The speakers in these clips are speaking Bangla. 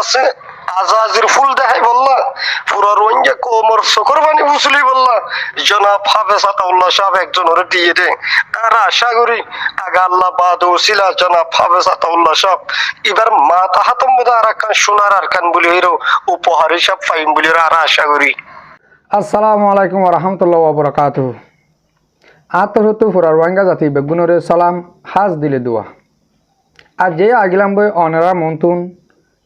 আছে আজাজির ফুল দেখাই বললা পুরো রোহিঙ্গা কোমর চোখের পানি বুঝলি বললা জনাব হাফেজ আতাউল্লাহ সাহেব একজন ওরে দিয়ে দে আর আশা করি আগা আল্লাহ বাদ ওসিলা জনাব হাফেজ আতাউল্লাহ সাহেব এবার মাথা হাতম মধ্যে আর একখান সোনার আর খান বলি হইরো উপহার হিসাব পাইম বলি আর আশা করি। আসসালামু আলাইকুম রহমতুল্লাহ বরকাত আত্মহত্য ফুরার রোহিঙ্গা জাতি বেগুনরে সালাম হাজ দিলে দোয়া আর যে আগিলাম বই অনারা মন্তুন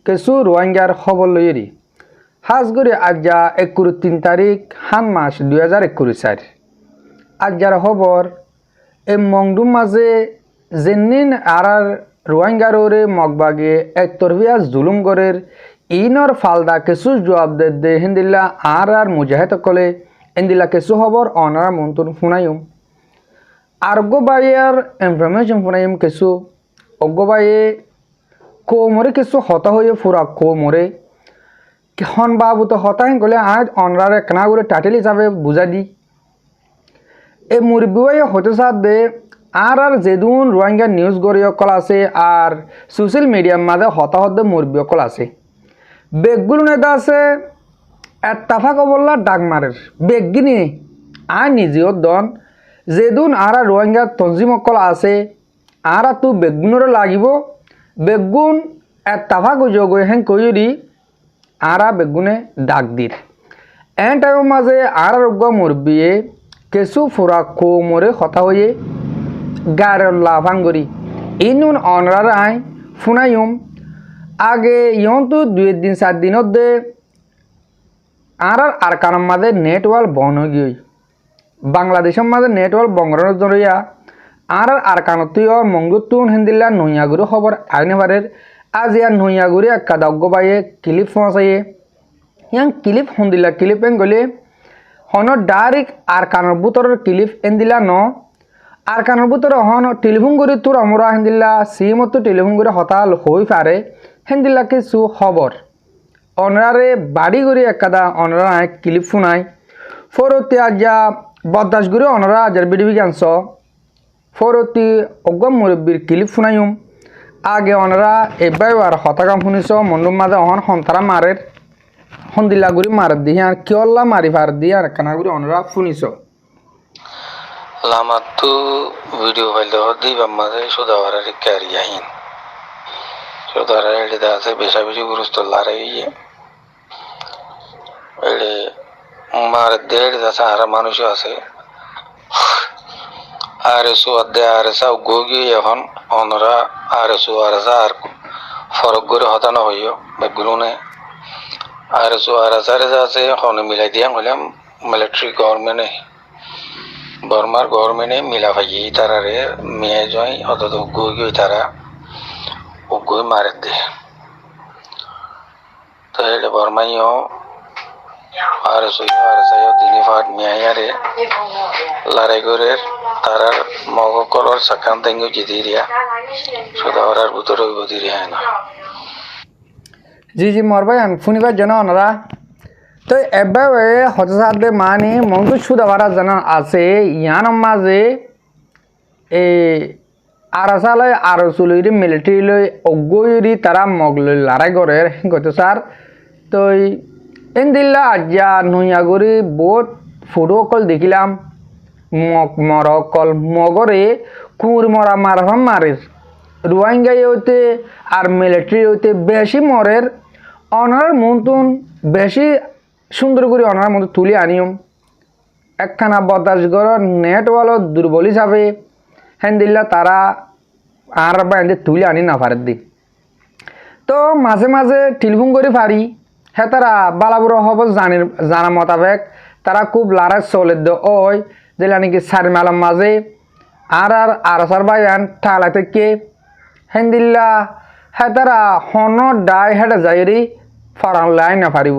কিছু রোহিঙ্গার খবর লইরি হাজ করে আজ যা ৩ তারিখ হান মাস ২০২১ আজ যার খবর এই মংডুম মাঝে যেনিন আর রোহিঙ্গার ওরে মগবাগে এক তরফিয়া জুলুম গরের ইনর ফালদা কিছু জবাব দে হিন্দিল্লা আর মুজাহিদ কলে ইন্দিল্লা কিছু খবর অনারা মন্তুন শুনাইম আরগো বাইয়ার ইনফরমেশন শুনাইম কিছু অজ্ঞবাইয়ে কোমরে কিছু হতা হয়ে ফুরা কোমরে হন বাবু তো হতাহীন গলে আজ অনরারে কেনা করে টাইটেল হিসাবে বুঝা দি এই মুরব্বী হতে সাথ দে আর যেদুন রোহিঙ্গা নিউজ গড়ি অকল আছে আর সোশ্যাল মিডিয়ার মাঝে হতাহত মুরব্বী অকল আছে বেগগুলো নেতা আছে এত্তাফা কবল্লা ডাক মারের বেগগিনি আর নিজেও দন যেদুন আর রোহিঙ্গা তঞ্জিম অকল আছে আর তু বেগুনরে লাগিব বেগুন এত্তাফা গুজো হেন কইরি আর বেগুনে ডাক দির এন টাইমের মাঝে আর রোগ মুরব্বিয়ে কেঁচু ফুরা কোমরে হতা হয়ে গাড়ের লাভাঙ্গরি ইনুন অনরার আই ফুনাইম আগে ইয়ন তো 2-4 দিনত দে আর কারণ মাঝে নেটওয়ার্ক বন হয়ে গিয়ে বাংলাদেশের মাঝে নেটওয়ার্ক বঙ্গরের জড়িয়া আর কানতীয় মঙ্গুতুন হিন্দিল্লা নইয়াগুড়ি খবর আইনেবারের আজ ইয়ার নইয়াগুড়ি একা দগ্গবাইয়ে ক্লিপ ফসাইয়ে ইয়াং ক্লিপ হন্দিল্লা ক্লিপ এন গলে হন ডাইরেক্ট আর কানের বুতরের ক্লিপ এন দিলা ন আর কানের বুতরে হন টেলিফোন করে তোর আমরা হিন্দিল্লা সিমতো টেলিফোন করে হতাল হয়ে পারে হিন্দিল্লা কিছু খবর অনরারে বাড়ি করে একাদা অনরা ক্লিপ শুনাই ফরতে আজ যা বদাস করে অনরা আজার বিডিবি গানছ ফরতি অগম মুরব্বীর ক্লিপ শুনাইম আগে অনরা এবার আর হতাকাম শুনিছ মন্ডুম মাঝে অহন সন্তারা মারের সন্দিল্লা গুড়ি মার দিয়ে আর কিয়ল্লা মারি ফার দিয়ে আর কানা গুড়ি অনরা শুনিছ লামাতু ভিডিও ফাইল দিবা মাঝে সুদাওয়ারের ক্যারিয়াহীন সুদাওয়ারের এড়ে আছে বেশা বেশি গুরুত্ব লারাই এড়ে মার দেড় আছে আর মানুষও আছে আরএসও অধ্যায় আরএসা গোগি এখন অনরা আরএসও আরএসা আর ফরক করে হতানো হইও বেগুনে আরএসও আরএসা আছে এখন মিলাই দিয়া হইলাম মিলিটারি গভর্নমেন্টে বর্মার গভর্নমেন্টে মিলা ভাই তারারে মেয়ে জয় অত গোগি তারা গোই মারে দে তো এটা বর্মাইও আরএসও আরএসআইও দিনী ফাট মিয়াইয়ারে লড়াই করে তারার মগকলর সাকান্তাঙ্গ জিদিরিয়া সুদাওয়ার ভিতরে বদিরিয়া না জি মরবাই শুনিবার জন অনরা তো এবার হতাশাদে মানে মঙ্গু সুদাওয়ারা জানা আছে ইয়ান মাঝে এই আরসালয় আরসুলরি মিলিটারি লই অগৈরি তারা মগলই লড়াই করে গত স্যার তো এন দিল্লা আজ্ঞা নইয়াগুড়ি বহুত ফটো অকল দেখিলাম মর অকল মগরে কুঁর মরা মারফাম মারের রোহিঙ্গাই হইতে আর মিলিটারি হইতে বেশি মরের অনার মন্তুন বেশি সুন্দর করে অনার মতো তুলে আনিম একখানা বদাস গড় নেটওয়াল দুর্বল হিসাবে হেন দিল্লা তারা আর বাইন্দে তুলে আনি না পারের দি তো মাঝে মাঝে টেলিফোন করে পারি হ্যাঁ তারা বালাবুড়ো হব জানা মোতাবেক তারা খুব লড়াই চলে ওই যেটা নাকি সারি মেলার মাঝে আর বাইয়ান ঠালা থেকে হেন্দিল্লা হ্যাঁ তারা হন ডাই হেঁটে যাইরি ফরান লাই না পারিব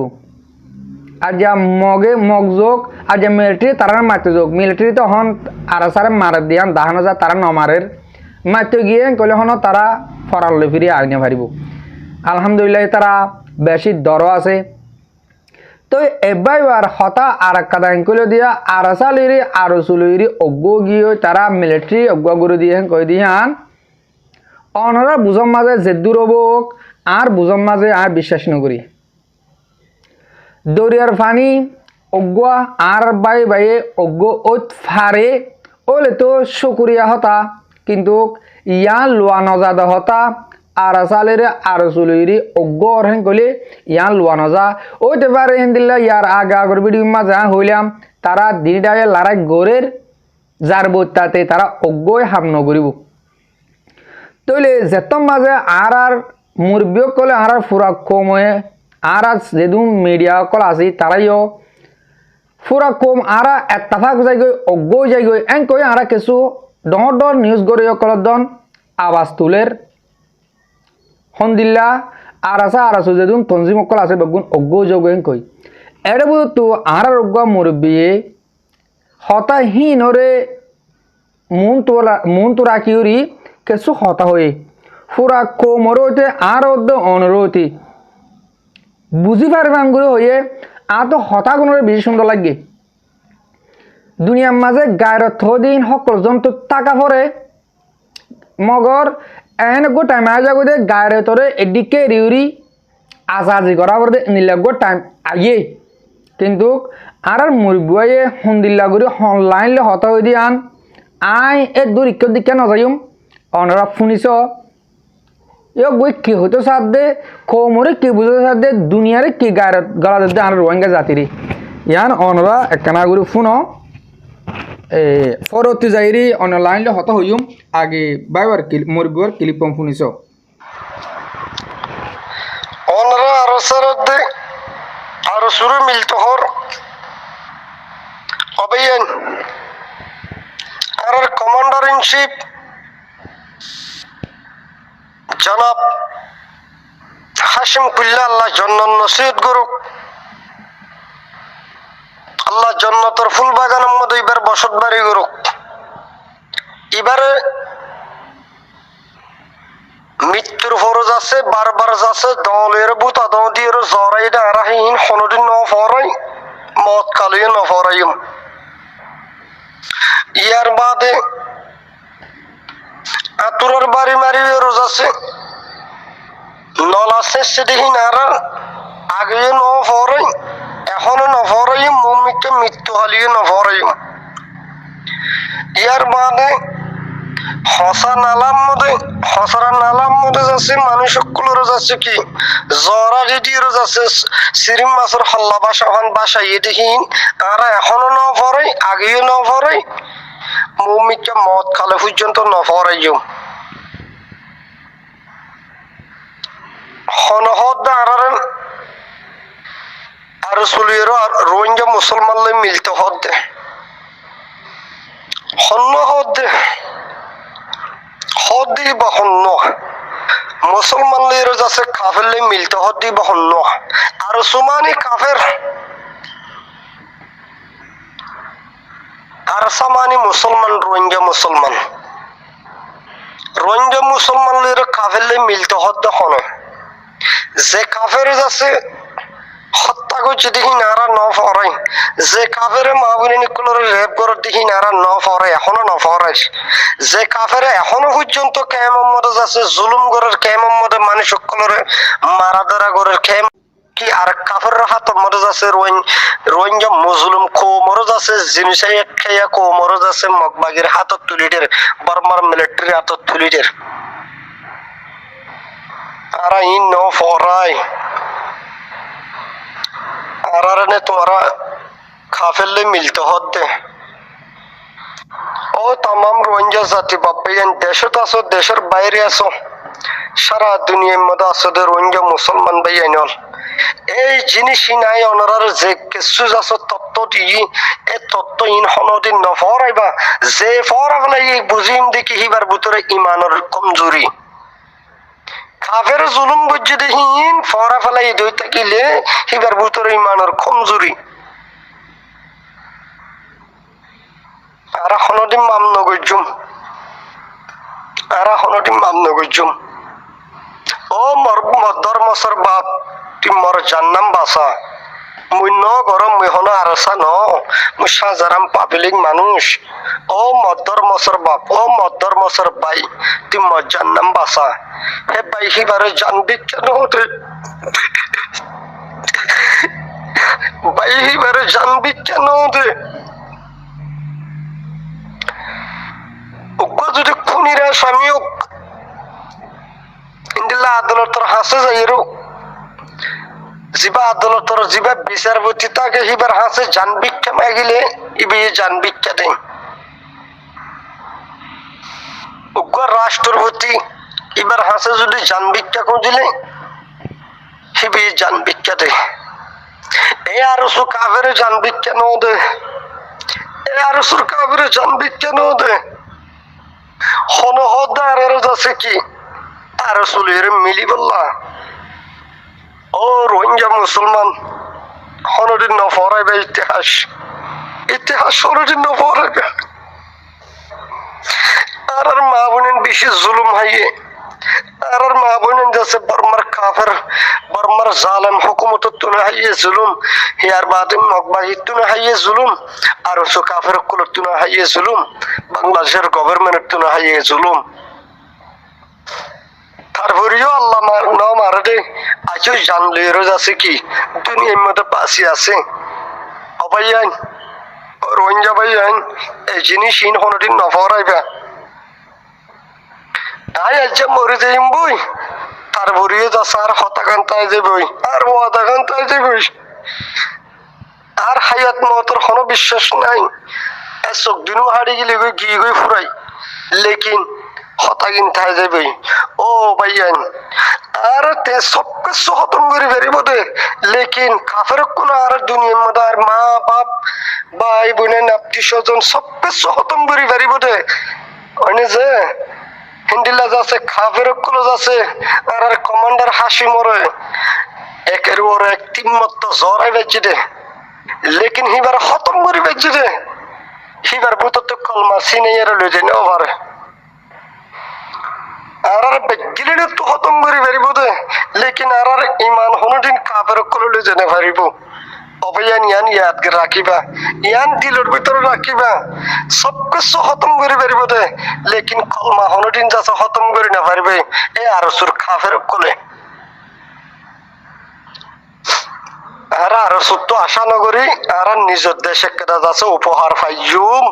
আর যা মগযোগ আর যা মিলিটারি তারা মারতে যোগ মিলিটারি তো হন আরসারে মারে দিয়ান দাহানো যা তারা নমারের মারতে গিয়ে কলে হন তারা ফরান লে ফিরিয়ে আইনে পারিব আলহামদুলিল্লাহ তারা বেশি দর আছে তো এবার হতা আর কাদাইন কইলে দিয়া আরসালিরি আরসুলিরি অজ্ঞ গিয়ে তারা মিলিটারি অজ্ঞ করে দিয়ে কই দিয়ান অনরা বুঝম মাঝে জেদ্দুর হবক আর বুঝম মাঝে আর বিশ্বাস নকরি দরিয়ার পানি অজ্ঞা আর বাই বাইয়ে অজ্ঞ ওত ফারে ওলে তো শুকুরিয়া হতা কিন্তু ইয়া লোয়া নজাদা হতা আর আসালের আর চুলিরি অজ্ঞ অরহেন কলে ইয়া লোয়া নজা ওইতে পারে হেন দিল্লা ইয়ার আগে আগর ভিডিও মাঝে হইলাম তারা দিনটায় লড়াই গড়ের যার বইতাতে তারা অজ্ঞই হাম নগরিব তইলে যেতম মাঝে আর মুরব্বী কলে আর ফুরা কম হয়ে আর যেদুম মিডিয়া কল আছে তারাইও ফুরা কম আর এত্তাফাক যাই গই অজ্ঞ যাই গই এন কই আর কিছু ডর ডর নিউজ গড়ে কল দন আওয়াজ তুলের হন্দিল্লা আর আছে যেদুম তঞ্জিম কল আছে বেগুন অজ্ঞ যোগ এন কই এড়ে তো আর অজ্ঞ মুরব্বী হতাহীনরে মন তো রাখিউরি কিছু হতা হয়ে ফুরা কোমরতে আর অনুরোধে বুঝি পারবাম করে হয়ে আর তো হতা কোনো বেশি সুন্দর লাগে দুনিয়ার মাঝে গায়ের থদিন সকল জন্তু টাকা পরে মগর এন গো টাইম আজা করে গায়ের তরে এদিকে রিউরি আজাজি করা করে নিলে গো টাইম আগে কিন্তু আর মুরগুয়ে হন্দিল্লা করে অনলাইনলে হতা হয়ে দিয়ে আন আই এ দূর ইক দিকে নজাইম অনরা শুনিছ এ বই কি হইতো সাথ দে কোমরে কি বুঝতে সাথ দে দুনিয়ারে কি গালা দে আর রোহিঙ্গা জাতিরি ইয়ান অনরা একখানা করে শুনো ফরতি যাইরি অনলাইনলে হতা হইম আগে বাইবার মুরগুয়ার ক্লিপম শুনিছ অনরা আর সরদ দে আর শুরু মিলতো হর অবৈন আর কমান্ডার ইন চিফ জনাব হাশিম কুল্লা আল্লাহ জন্নত নসিহত করুক আল্লাহ জন্নতর ফুল বাগানের মধ্যে এবার বসত বাড়ি করুক এবারে মৃত্যুর ফরজ আছে বারবার আছে দলের বুতা দিয়ে জরাই ডারাহীন হনদিন ন ফরাই মদ কালিয়ে ন ফরাইম ইয়ার বাদে আতুরের বাড়ি মারি রোজ আছে নল আছে সেদিন আর আগে ন ফরাই এখনো ন ফরাইম মমিকে মৃত্যু হালিয়ে ন ফরাইম ইয়ার বাদে হসা নালাম মধ্যে যাচ্ছে মানুষ সকলের যাচ্ছে কি জরা রেডিও যাচ্ছে সিরিম মাছের হল্লা বাসাইয়ে দেখিন আর এখনো ন ফরাই আগেও ন ফরাই মমিকে মদ খালে পর্যন্ত ন ফরাইম হনহদ আর চলিয়ের আর রোহিঙ্গা মুসলমানলে মিলতে হদ হন্য হদ হদি বা হন্য মুসলমানদের যাচ্ছে কাফেরলে মিলতে হদি বা হন্য আর সুমানি কাফের আর সামানি মুসলমান রোহিঙ্গা মুসলমানদের কাফেরলে মিলতে হদ হন যে কাফের যাচ্ছে হত্যা করছে দেখি নারা ন ফরাই যে কাফের মা বোন রেপ করার দেখি নারা ন ফরাই এখনো ন ফরাই যে কাফের এখনো পর্যন্ত কেমন যাচ্ছে জুলুম করার কেমন মানুষ সকলের মারা ধরা করার কেম কি আর কাফের হাতের মধ্যে যাচ্ছে রোহিঙ্গা মুসলিম কোমরও যাচ্ছে জিনিস খেয়া কোমরও যাচ্ছে মগবাগির হাতত তুলিটের বার্মার মিলিটারি হাতত তুলিটের আর ইন ন ফরাই আর তোমরা কাফেরলে মিলতে হতে ও তামাম রোহিঙ্গা জাতি বাপ্পাইন দেশত আছো দেশের বাইরে আছো সারা দুনিয়ার মধ্যে আছো দে রোহিঙ্গা মুসলমান ভাইয়ান এই জিনিসই নাই অনারার যে কিছু আছো তত্ত্ব দিয়ে এই তত্ত্ব ইন হনদিন নফরাইবা যে ফরাবলে এই বুঝিম দেখি হিবার ভিতরে ইমানের কমজোরি কাফের জুলুম বুঝে দেখিন ফরা ফেলাই দই থাকিলে হিবার ভিতরে ইমানের কমজোরি আর হনদিন মাম নগজুম ও ধর্মসর বাপ তুই মর জান্নাম বাসা মুই ন গরম মুই হন আরসা ন মুই সাজারাম পাবলিক মানুষ ও মদ্দর মসর বাপ ও মদ্দর মসর বাই তুই মজ্জার নাম বাসা হে বাই হিবারে জানবি কেন হতে বাই হিবারে জানবি কেন হতে যদি খুনিরা স্বামীও ইন্দিল্লা আদালতর হাসে যাইরো জিবা আদালতর জিবা বিচারপতি তাকে হিবার হাসে জান ভিক্ষা মাগিলে ইবে জান ভিক্ষা দেয় রাষ্ট্রপতি এবার হাসে যদি জান ভিক্ষা খুঁজিলে হিবে জান ভিক্ষা দেয় এ আর সু কাবের জান ভিক্ষা নো দে এ আর সুর কাবের জান ভিক্ষা নো দে হনহদার আছে কি আর সুলের মিলি বললা ও রোহিঙ্গা মুসলমান হনদিন নফরাইবে ইতিহাস ইতিহাস হনদিন নফরাইবে আর মা বোনের বিশেষ জুলুম হাইয়ে আর মা বোনের যাচ্ছে বর্মার কাফের বর্মার জালেম হুকুমত তুলে হাইয়ে জুলুম হিয়ার বাদে মকবাহি তুলে হাইয়ে জুলুম আর সো কাফের কুল তুলে হাইয়ে জুলুম বাংলাদেশের গভর্নমেন্ট তুলে হাইয়ে জুলুম তারপরেও আল্লাহ ন মারে দে আজও জানলে রোজ আছে কি দুনিয়ার মধ্যে পাশে আছে অবাইয়ান রোহিঙ্গা ভাইয়ান এই জিনিস ইন হনদিন নফরাইবা আই আজ মরে যাইম বই তারপরেও যাচ্ছে আর হতাকান্তায় যে বই আর হতাকান্তায় যে বই আর হায়াত মতর কোনো বিশ্বাস নাই চোখ দিনও হারিয়ে গেলে গিয়ে গই ফুরাই লেকিন হতাগিন থাই যাবে ও ভাইয়ান আর তে সব কিছু খতম করে বেরিব দে লেকিন কাফের কোন আর দুনিয়ার মধ্যে আর মা বাপ ভাই বোনের আত্মীয় স্বজন সব কিছু খতম করে বেরিব দে ওনে যে হিন্দিলা যাচ্ছে কাফের কোন যাচ্ছে আর কমান্ডার হাসি মরে একের ওর এক তিম্মত জ্বরাই বেঁচে দে লেকিন হিবার খতম করে বেঁচে দে হিবার ভূতত্ব কলমা সিনে এর লই যায় ওভারে আর বেগিলে তো খতম করে পারিব দে লেকিন আর ইমান হনদিন কাফের কললে জেনে পারিব অবয়ান ইয়ান ইয়াদ রাখিবা ইয়ান দিলর ভিতরে রাখিবা সব কিছু খতম করে পারিব দে লেকিন কলমা হনদিন যাচ্ছে খতম করে না পারিবে এ আর সুর কাফের কলে আর সুর তো আশা নগরী আর নিজের দেশে কেটা যাচ্ছে উপহার পাইজুম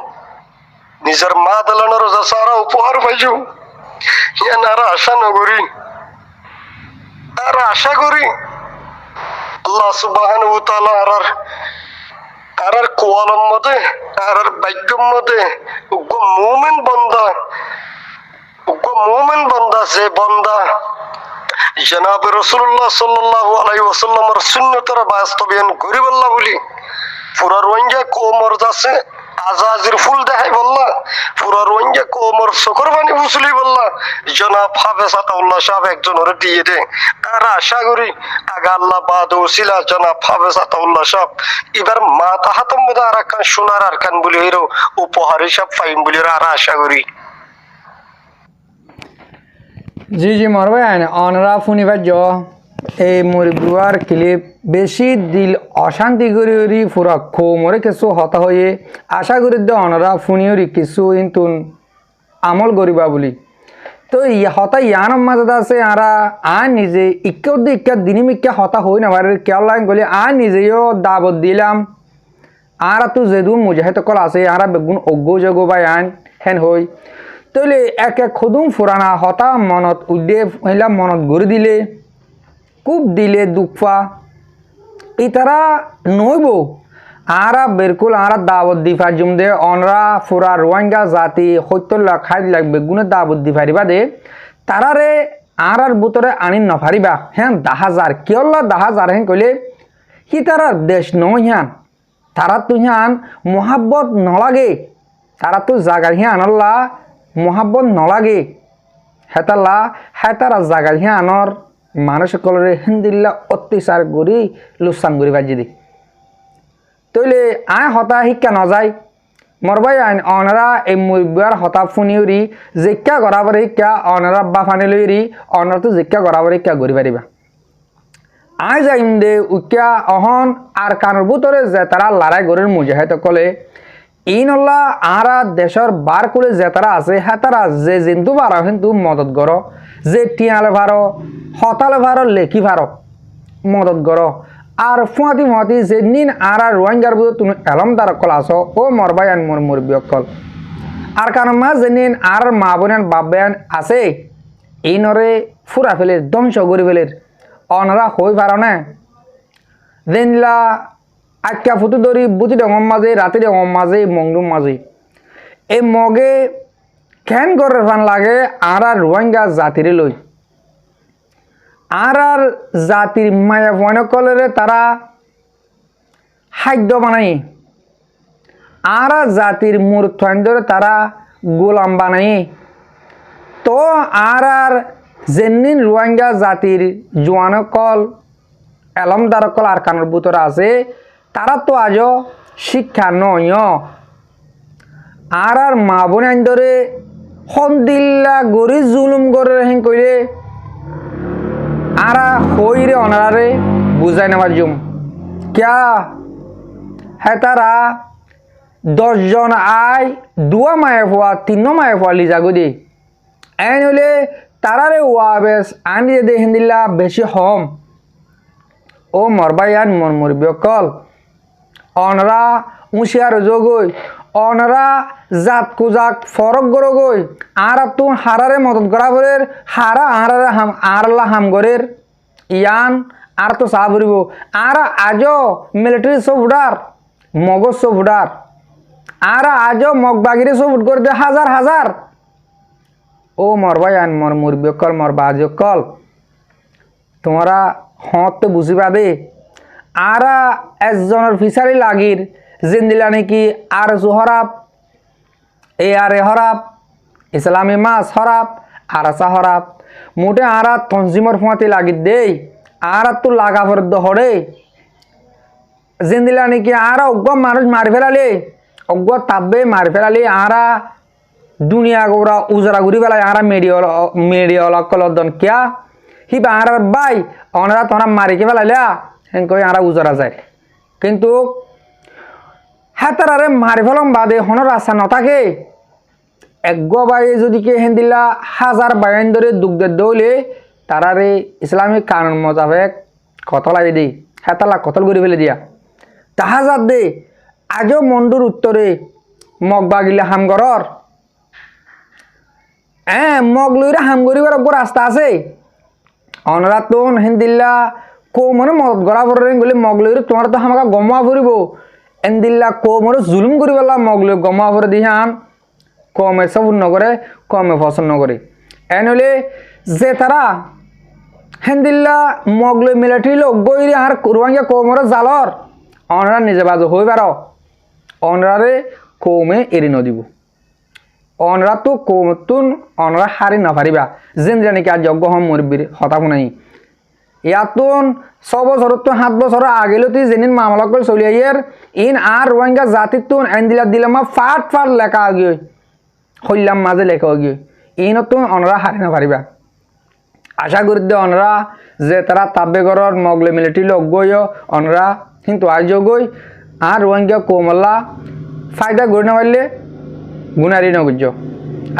নিজের মা দলানোর যাচ্ছে আর উপহার পাইজুম ইয়ান আর আশা নগরী আর আশা করি আল্লাহ সুবহানাহু ওয়া তাআলা আর কোয়ালম মতে আর বাইকম মতে উগ্র মুমিন বান্দা যে বান্দা জনাব রাসূলুল্লাহ সাল্লাল্লাহু আলাইহি ওয়াসাল্লামের সুন্নতের বাস্তবায়ন করি বললা বলি পুরা রোহিঙ্গা কোমর যাচ্ছে আজাজির ফুল দেখাই বললা পুরা রোহিঙ্গা কোমর শকর বানি বুঝলি বললা জনাব হাফেজ আতাউল্লাহ সাহেব একজন ওরে দিয়ে দে আর আশা করি আগা আল্লাহ বাদ ওসিলা জনাব হাফেজ আতাউল্লাহ সাহেব এবার মা তাহাতম মধ্যে আর কান সোনার আর কান বলি হিরো উপহার হিসাব পাইম বলি আর আশা করি জি জি মরবে অনরা ফুনিবার জ এই মুরগুয়ার ক্লিপ বেশি দিল অশান্তি করি পুরা খোমরে কিছু হতা হয়ে আশা করি দে অনরা ফুনিয়রি কিছু ইন্তুন আমল করিবা বলি তো হতা ইয়ানোর মাঝে আছে আরা নিজে ইক্কা দিনিমিক্কা হতা হই না বাড়ির কেউ লাইন গলি নিজেও দাবত দিলাম আর তো যেদু মুজাহিদ কল আছে আর বেগুন অজ্ঞ জগো বা হেন হই তইলে এক খুদুম ফুরানা হতা মনত উদ্দে হইলা মনত গড়ি দিলে খুব দিলে দুঃখা ইতারা নইব আরা বিরকুল আরা দাবত দি ফাজুম দে অনরা ফুরা রোহিঙ্গা জাতি ৭০ লাখ ৬০ লাখ বেগুনে দাবত দি ফারিবা দে তারারে আরার ভিতরে আনি নফারিবা হ্যাঁ ১০,০০০ কিয়ল্লা ১০,০০০ হেন কইলে কি তারার দেশ নয় হ্যান তারা তো হ্যান মোহাব্বত নলাগে তারা তো জাগার হ্যাঁ আনল্লা মোহাব্বত নলাগে হেতাল্লা হেতারা জাগার হ্যাঁ আনর মানুষ কলরে হিন্দিল্লা অত্যাচার করি লুসান করি বাজি দি তইলে হতা শিক্ষা নযায় মরবাই অনারা এই মুরবার হতা ফুনিউরি জিজ্ঞা করাবার শিক্ষা অনারা বা ফানি লইরি অনারা তো জিজ্ঞা করাবার শিক্ষা করি পারিবা আই যাইম দে উকিয়া অহন আর কানুর ভিতরে যে তারা লড়াই গরের মুজাহিদ কলে ইনল্লা আরা দেশের বার কুলে যে তারা আছে হ্যাঁ তারা যে জিন্তু ভারো কিন্তু মদত গর যে টিয়ালে ভারো হতালে ভারো লেখি ভারো মদত গর আর ফুয়াতি যে নিন আর রোহিঙ্গার বুধ তুমি এলম দ্বারা কল আস ও মরবাই আন মোর মুরব্বী কল আর কারণ মা যে নিন আর মা বোনেন বাপ বেন আছে এই নরে ফুরা ফেলে ধ্বংস করে ফেলের অনরা হই পার না দিনলা আটকা ফুটু ধরি বুতি ডঙর মাঝে রাতি ডঙর মাঝে মংডুম মাঝে এই মগে খেন করে ফান লাগে আর রোহিঙ্গা জাতিরে লই আর জাতির মায়া বয়ন কলরে তারা খাদ্য বানাই আর জাতির মূর্খ ধরে তারা গোলাম বানাই তো আর যেনিন রোহিঙ্গা জাতির জোয়ান কল এলমদার কল আর কানোর ভিতরে আছে তারা তো আজও শিক্ষা নয় আর মা বোন ধরে হন্দিল্লা গরি জুলুম করে হেন কইরে আরা হইরে অনারে বুঝাই নেওয়ার জুম ক্যা হ্যাঁ তারা 10 জন আয় 2 মায়ে ফোয়া 3 মায়ে ফোয়া লিজাগো দি এন হলে তারারে ওয়া বেশ আনি দে হিন্দিল্লা বেশি হম ও মরবাইয়ান মর মরবি কল অনরা উশিয়ার যোগই অনরা জাত কুজাক ফরক গরগই আর তো হারারে মদত করা বলের হারা আরারে হাম আরলা হাম গরের ইয়ান আর তো সাবরিব আর আজও মিলিটারি সফুডার মগজ সফুডার আর আজও মগবাগিরে সফুট করে দে হাজার হাজার ও মরবাইয়ান মর মুরবি কল মর বাজ কল তোমরা হত তো বুঝিবা দে আর একজনের ফিসারি লাগির জিন্দিলা নাকি আর হরাপ এ আরে হরাপ ইসলামী মাছ হরাপ আর আসা হরাপ মোটে আর তঞ্জিমর ফুঁয়াতে লাগি দেই আর তো লাগা ফেরত দহরে জিন্দিলা নাকি আর অজ্ঞ মানুষ মারি ফেলালে অজ্ঞ তাব্বে মারি ফেলালে আর দুনিয়া গোরা উজরা ঘুরি ফেলায় আর মেডিয়া কলদন কিয়া হিবা আর বাই অনরা তোরা মারিকে ফেলাইলা হেন কই আর উজরা যায় কিন্তু হাতারে মারি ফেলম বাদে হন রাস্তা নথাকে এগ্য বাই যদি কে হেন্দিল্লা হাজার বাইন ধরে দুগ্ধের দৌলে তারারে ইসলামিক কানুন মোতাবেক কতলাই দেই হেতালা কতল করে ফেলে দিয়া তাহাজার দে আজও মন্ডুর উত্তরে মগ বাগিলে হামগরর মগ লইরে হাম করিবার রাস্তা আছে অনরা তো হিন্দিল্লা কো মনে মদত গড়া পড়ে গেলে মগ লইরে তোমার তো আমাকে গমা ফুরিব এন্দিল্লা কো মনে জুলুম করি পেলা মগ লই গমা ফুরে দিহান কমে সবুর নগরে কমে ফসল নগরে এন হলে যে তারা হেন্দিল্লা মগ লই মিলিটারি লোক গইরে আর রোহিঙ্গা কোমরে জালর অনরা নিজে বাজু হই পার অনরারে কমে এড়ি নদিব অনরা তো কমতুন অনরা হারি না পারিবা যেন জানি কি আর যজ্ঞ হম মুরব্বীর হতাব নাই ইয়াতুন 6 বছর তো 7 বছর আগেলো তুই যেনিন মামলা করে চলি আইয়ের ইন আর রোহিঙ্গা জাতির তুন এন্দিলা দিলামা ফাট ফাট লেখা আগিয়ে হইলাম মাঝে লেখা আগিয়ে ইন তো অনরা হারি না পারিবা আশা করি দে অনরা যে তারা তাব্বে গরর মগলে মিলিটারি লোক গইও অনরা কিন্তু আজ গই আর রোহিঙ্গা কোমল্লা ফায়দা করে না পারলে গুনারি নগুজ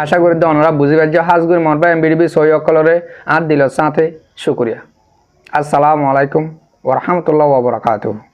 আশা করি দে অনরা বুঝিবার যে হাজগুর মরবা এমবিডিবি সই অকলরে আর দিল সাথে শুক্রিয়া আসসালামু আলাইকুম ওয়া রাহমাতুল্লাহি ওয়া বারাকাতুহু